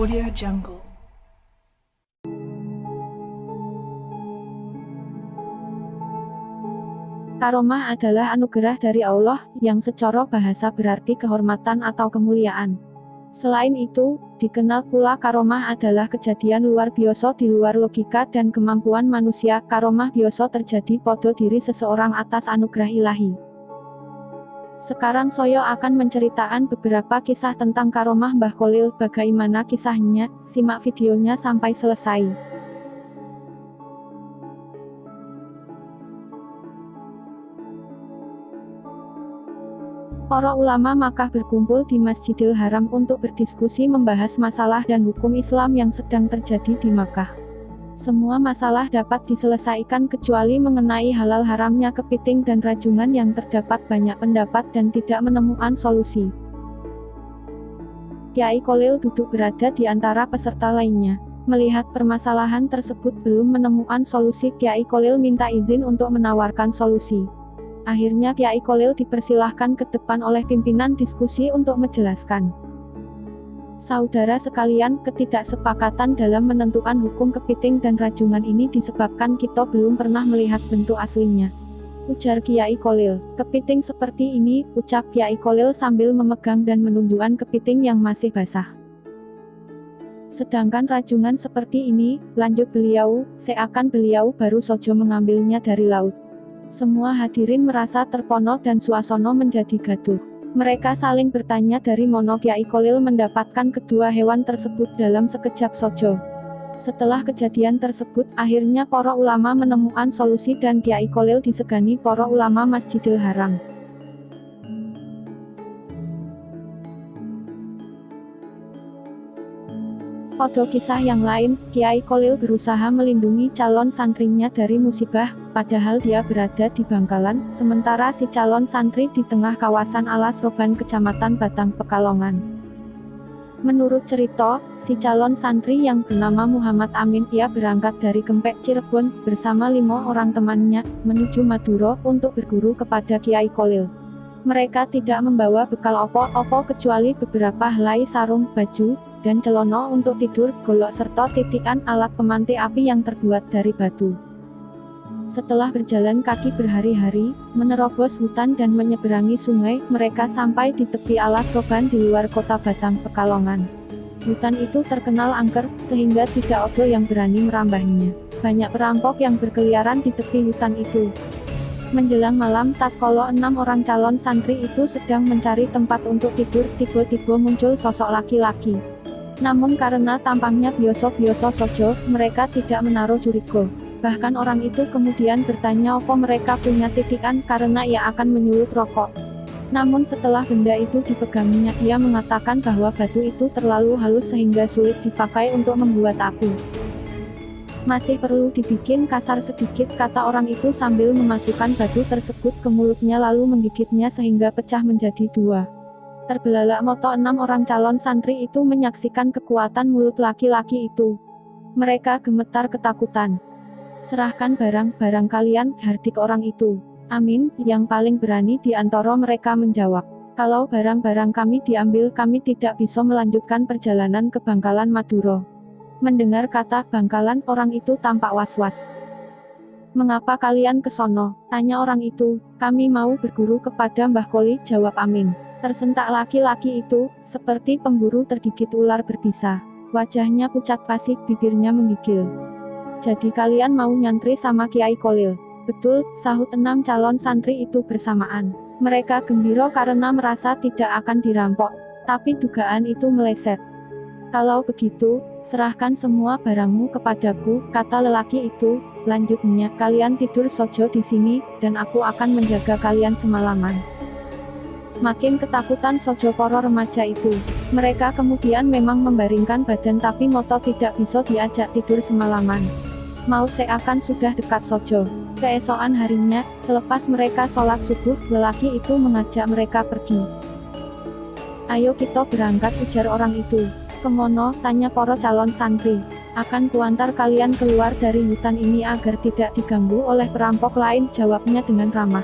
Audio Jungle. Karomah adalah anugerah dari Allah, yang secara bahasa berarti kehormatan atau kemuliaan. Selain itu, dikenal pula karomah adalah kejadian luar biasa di luar logika dan kemampuan manusia. Karomah biasa terjadi pada diri seseorang atas anugerah ilahi. Sekarang saya akan menceritakan beberapa kisah tentang karomah Mbah Kholil. Bagaimana kisahnya? Simak videonya sampai selesai. Para ulama Makkah berkumpul di Masjidil Haram untuk berdiskusi membahas masalah dan hukum Islam yang sedang terjadi di Makkah. Semua masalah dapat diselesaikan kecuali mengenai halal haramnya kepiting dan rajungan yang terdapat banyak pendapat dan tidak menemukan solusi. Kyai Kholil duduk berada di antara peserta lainnya. Melihat permasalahan tersebut belum menemukan solusi, Kyai Kholil minta izin untuk menawarkan solusi. Akhirnya Kyai Kholil dipersilahkan ke depan oleh pimpinan diskusi untuk menjelaskan. Saudara sekalian, ketidaksepakatan dalam menentukan hukum kepiting dan rajungan ini disebabkan kita belum pernah melihat bentuk aslinya, ujar Kyai Kholil. Kepiting seperti ini, ucap Kyai Kholil sambil memegang dan menunjukkan kepiting yang masih basah. Sedangkan rajungan seperti ini, lanjut beliau, seakan beliau baru saja mengambilnya dari laut. Semua hadirin merasa terponok dan suasana menjadi gaduh. Mereka saling bertanya dari mana Kyai Kholil mendapatkan kedua hewan tersebut dalam sekejap saja. Setelah kejadian tersebut, akhirnya para ulama menemukan solusi dan Kyai Kholil disegani para ulama Masjidil Haram. Pada kisah yang lain, Kyai Kholil berusaha melindungi calon santrinya dari musibah, padahal dia berada di Bangkalan, sementara si calon santri di tengah kawasan Alas Roban Kecamatan Batang Pekalongan. Menurut cerita, si calon santri yang bernama Muhammad Amin, ia berangkat dari Kempek Cirebon, bersama 5 orang temannya, menuju Madura, untuk berguru kepada Kyai Kholil. Mereka tidak membawa bekal opo-opo kecuali beberapa helai sarung, baju, dan celana untuk tidur, golok serta titikan alat pemantik api yang terbuat dari batu. Setelah berjalan kaki berhari-hari, menerobos hutan dan menyeberangi sungai, mereka sampai di tepi Alas Roban di luar kota Batang Pekalongan. Hutan itu terkenal angker, sehingga tidak ada yang berani merambahnya. Banyak perampok yang berkeliaran di tepi hutan itu. Menjelang malam, tatkala 6 orang calon santri itu sedang mencari tempat untuk tidur, tiba-tiba muncul sosok laki-laki. Namun karena tampangnya biasa-biasa saja, mereka tidak menaruh curiga. Bahkan orang itu kemudian bertanya apa mereka punya titikan, karena ia akan menyulut rokok. Namun setelah benda itu dipeganginya, ia mengatakan bahwa batu itu terlalu halus sehingga sulit dipakai untuk membuat api. Masih perlu dibikin kasar sedikit, kata orang itu sambil memasukkan batu tersebut ke mulutnya lalu menggigitnya sehingga pecah menjadi 2. Terbelalak mata 6 orang calon santri itu menyaksikan kekuatan mulut laki-laki itu. Mereka gemetar ketakutan. Serahkan barang-barang kalian, hardik orang itu. Amin, yang paling berani di antara mereka menjawab. Kalau barang-barang kami diambil, kami tidak bisa melanjutkan perjalanan ke Bangkalan Madura. Mendengar kata Bangkalan, orang itu tampak was-was. Mengapa kalian ke sono? Tanya orang itu. Kami mau berguru kepada Mbah Kholil, jawab Amin. Tersentak laki-laki itu, seperti pemburu tergigit ular berbisa. Wajahnya pucat pasi, bibirnya menggigil. Jadi kalian mau nyantri sama Kyai Kholil? Betul, sahut 6 calon santri itu bersamaan. Mereka gembira karena merasa tidak akan dirampok. Tapi dugaan itu meleset. Kalau begitu, serahkan semua barangmu kepadaku, kata lelaki itu. Lanjutnya, kalian tidur saja di sini, dan aku akan menjaga kalian semalaman. Makin ketakutan saja para remaja itu. Mereka kemudian memang membaringkan badan tapi moto tidak bisa diajak tidur semalaman. Mau seakan sudah dekat saja. Keesokan harinya, selepas mereka sholat subuh, lelaki itu mengajak mereka pergi. Ayo kita berangkat, ujar orang itu. Kemono, tanya para calon santri. Akan kuantar kalian keluar dari hutan ini agar tidak diganggu oleh perampok lain, jawabnya dengan ramah.